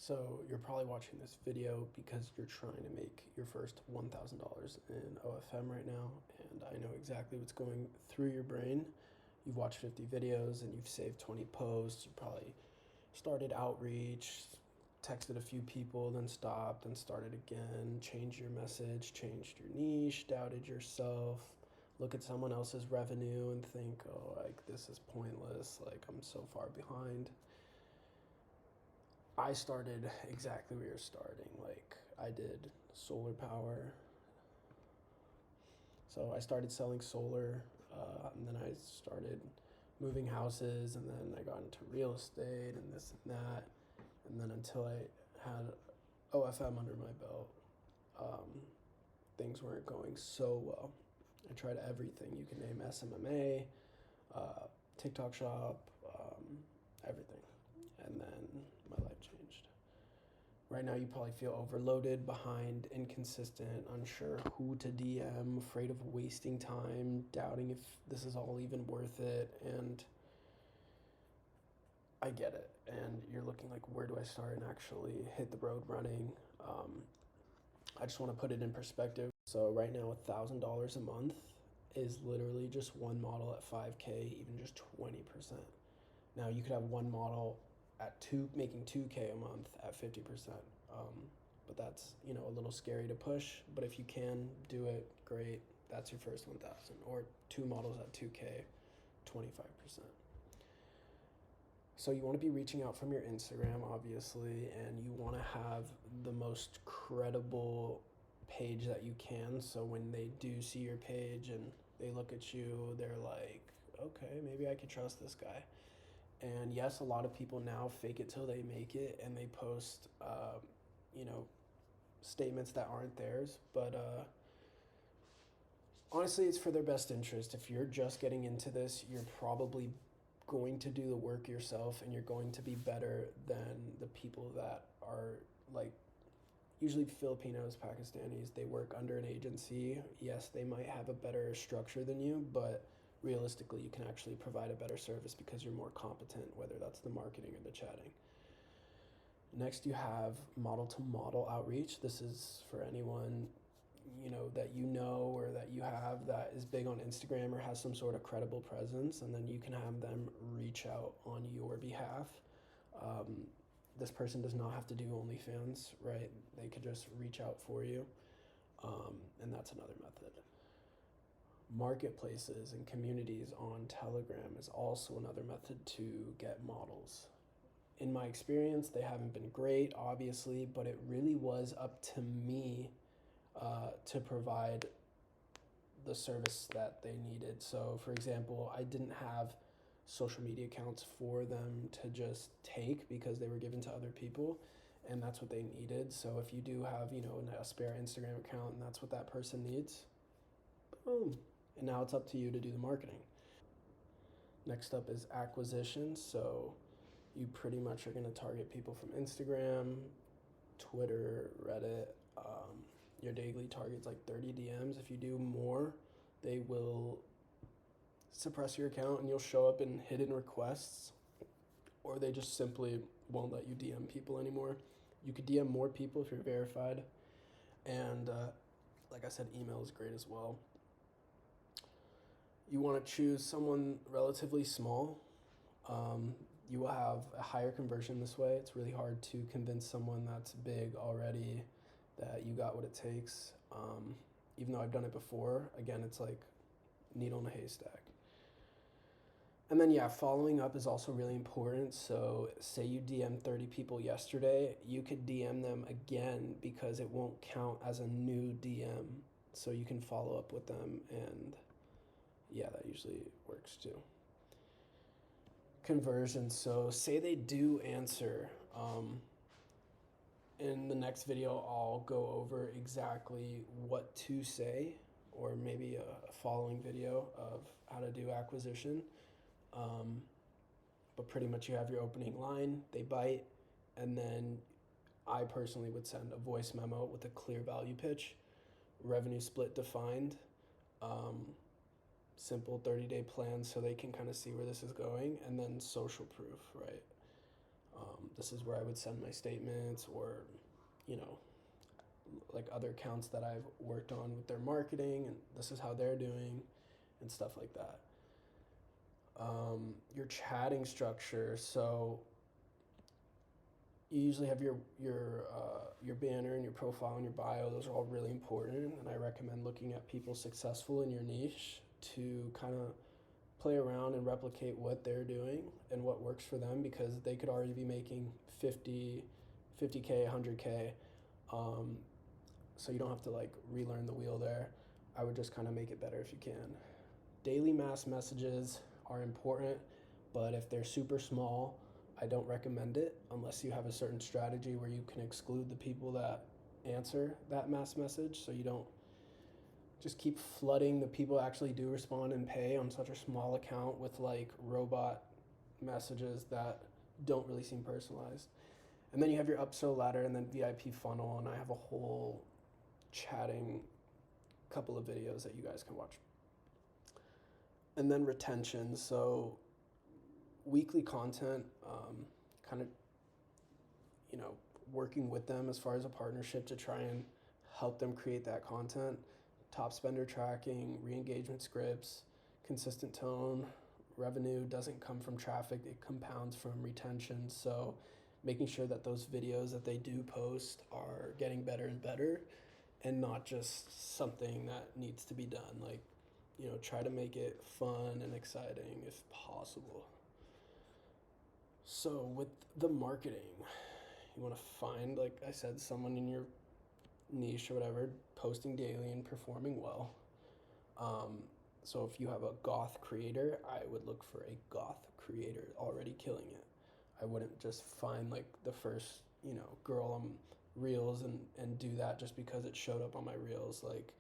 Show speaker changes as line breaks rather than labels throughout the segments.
So you're probably watching this video because you're trying to make your first $1,000 in OFM right now, and I know exactly what's going through your brain. You've watched 50 videos and you've saved 20 posts. You probably started outreach, texted a few people, then stopped and started again, changed your message, changed your niche, doubted yourself, look at someone else's revenue and think, oh, like this is pointless, like I'm so far behind. I started exactly where you're starting. Like I did solar power. So I started selling solar, and then I started moving houses, and then I got into real estate and this and that, and then until I had OFM under my belt, um, things weren't going so well. I tried everything you can name: SMMA, uh, TikTok shop, everything, and then my life changed. Right now, you probably feel overloaded, behind, inconsistent, unsure who to DM, afraid of wasting time, doubting if this is all even worth it. And I get it. And you're looking like, where do I start and actually hit the road running? Um, I just want to put it in perspective. So, right now, $1,000 a month is literally just one model at 5K, even just 20%. Now, you could have one model at making 2K a month at 50%. But that's, a little scary to push. But if you can do it, great. That's your first 1,000. Or two models at 2K, 25%. So you want to be reaching out from your Instagram, obviously, and you want to have the most credible page that you can. So when they do see your page and they look at you, they're like, okay, maybe I could trust this guy. And yes, a lot of people now fake it till they make it, and they post, you know, statements that aren't theirs. But honestly, it's for their best interest. If you're just getting into this, you're probably going to do the work yourself, and you're going to be better than the people that are like usually Filipinos, Pakistanis. They work under an agency. Yes, they might have a better structure than you, but realistically, you can actually provide a better service because you're more competent, whether that's the marketing or the chatting. Next, you have model to model outreach. This is for anyone that or that you have that is big on Instagram or has some sort of credible presence, and then you can have them reach out on your behalf. Um, this person does not have to do OnlyFans, right? They could just reach out for you, and that's another method. Marketplaces and communities on Telegram is also another method to get models. In my experience, they haven't been great, obviously, but it really was up to me to provide the service that they needed. So, for example, I didn't have social media accounts for them to just take because they were given to other people, and that's what they needed. So, if you do have, a spare Instagram account and that's what that person needs, boom. And now it's up to you to do the marketing. Next up is acquisition. So, you pretty much are going to target people from Instagram, Twitter, Reddit. Your daily target's like 30 DMs. If you do more, they will suppress your account and you'll show up in hidden requests, or they just simply won't let you DM people anymore. You could DM more people if you're verified, and like I said, email is great as well. You want to choose someone relatively small. You will have a higher conversion this way. It's really hard to convince someone that's big already that you got what it takes. Even though I've done it before, again, it's like needle in a haystack. And then, yeah, following up is also really important. So, say you DM 30 people yesterday, you could DM them again because it won't count as a new DM. So, you can follow up with them, and yeah, that usually works too. Conversion. So, say they do answer. In the next video, I'll go over exactly what to say, or maybe a following video of how to do acquisition. But pretty much you have your opening line, they bite, and then I personally would send a voice memo with a clear value pitch, revenue split defined, simple 30-day plan so they can kind of see where this is going, and then social proof, right? This is where I would send my statements, or, you know, like other accounts that I've worked on with their marketing, and this is how they're doing, and stuff like that. Your chatting structure. So you usually have your banner and your profile and your bio. Those are all really important, and I recommend looking at people successful in your niche to kind of play around and replicate what they're doing and what works for them, because they could already be making 50k, 100k. So you don't have to like relearn the wheel there. I would just kind of make it better if you can. Daily mass messages are important, but if they're super small, I don't recommend it unless you have a certain strategy where you can exclude the people that answer that mass message, so you don't just keep flooding the people that actually do respond and pay on such a small account with like robot messages that don't really seem personalized. And then you have your upsell ladder and then VIP funnel, and I have a whole chatting couple of videos that you guys can watch. And then retention. So weekly content, kind of, you know, working with them as far as a partnership to try and help them create that content. Top spender tracking, re-engagement scripts, consistent tone. Revenue doesn't come from traffic, it compounds from retention. So making sure that those videos that they do post are getting better and better, and not just something that needs to be done. Like, you know, try to make it fun and exciting if possible. So with the marketing, you want to find, like I said, someone in your niche or whatever, posting daily and performing well. So if you have a goth creator, I would look for a goth creator already killing it. I wouldn't just find like the first, you know, girl on reels and do that just because it showed up on my reels. Like,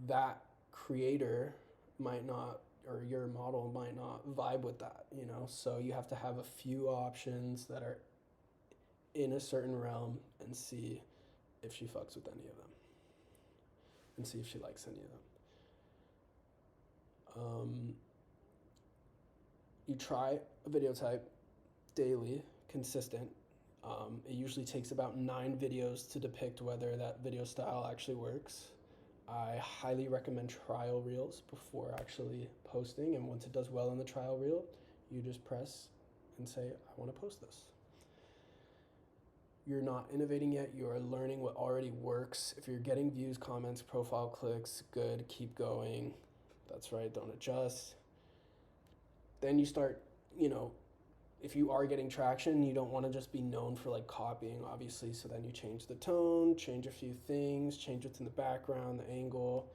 that creator might not, or your model might not vibe with that, you know? So you have to have a few options that are in a certain realm and see if she fucks with any of them, and see if she likes any of them. You try a video type daily, consistent. It usually takes about 9 videos to depict whether that video style actually works. I highly recommend trial reels before actually posting, and once it does well in the trial reel, you just press and say, I want to post this. You're not innovating yet, you are learning what already works. If you're getting views, comments, profile clicks, good, keep going. That's right, don't adjust. Then you start, you know, if you are getting traction, you don't want to just be known for like copying, obviously. So then you change the tone, change a few things, change what's in the background, the angle.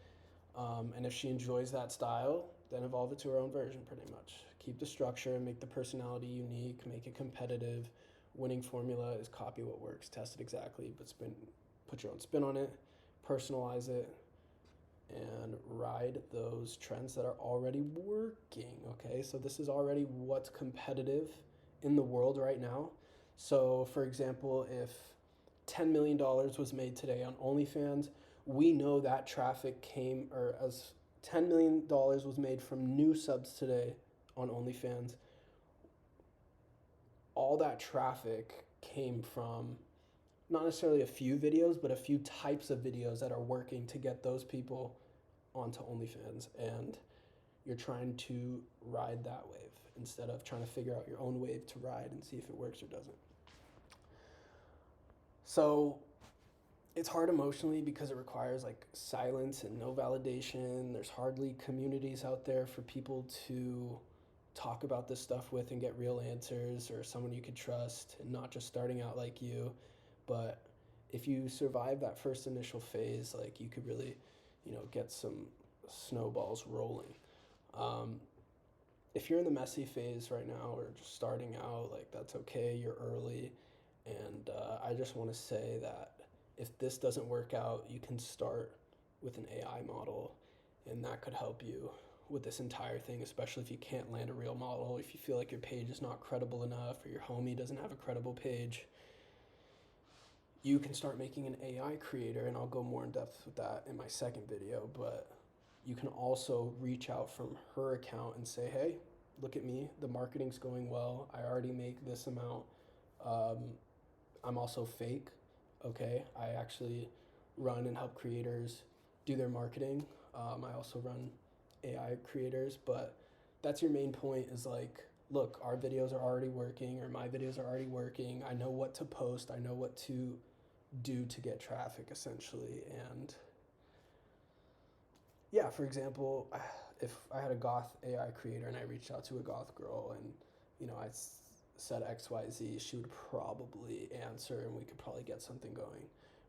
And if she enjoys that style, then evolve it to her own version pretty much. Keep the structure, make the personality unique, make it competitive. Winning formula is copy what works, test it exactly, but put your own spin on it, personalize it, and ride those trends that are already working, okay? So this is already what's competitive in the world right now. So for example, if $10 million was made today on OnlyFans, we know that traffic came, or as $10 million was made from new subs today on OnlyFans, all that traffic came from not necessarily a few videos, but a few types of videos that are working to get those people onto OnlyFans. And you're trying to ride that wave instead of trying to figure out your own wave to ride and see if it works or doesn't. So it's hard emotionally because it requires like silence and no validation. There's hardly communities out there for people to talk about this stuff with and get real answers, or someone you could trust, and not just starting out like you. But if you survive that first initial phase, like, you could really, you know, get some snowballs rolling. If you're in the messy phase right now or just starting out, like, that's okay, you're early. And I just want to say that if this doesn't work out, you can start with an AI model, and that could help you with this entire thing, especially if you can't land a real model, if you feel like your page is not credible enough, or your homie doesn't have a credible page. You can start making an AI creator, and I'll go more in depth with that in my second video, but you can also reach out from her account and say, hey, look at me, the marketing's going well. I already make this amount. Um, I'm also fake, okay? I actually run and help creators do their marketing. I also run AI creators, but that's your main point is like, look, our videos are already working, or my videos are already working. I know what to post, I know what to do to get traffic essentially. And yeah, for example, if I had a goth AI creator and I reached out to a goth girl and I said XYZ, she would probably answer and we could probably get something going,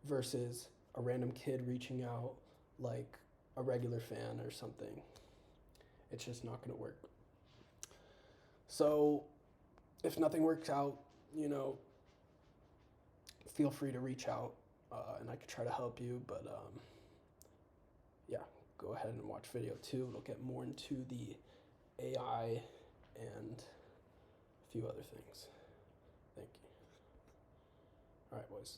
versus a random kid reaching out like a regular fan or something. It's just not going to work. So if nothing works out, feel free to reach out, and I could try to help you. But yeah, go ahead and watch video 2. It'll get more into the AI and a few other things. Thank you. All right, boys.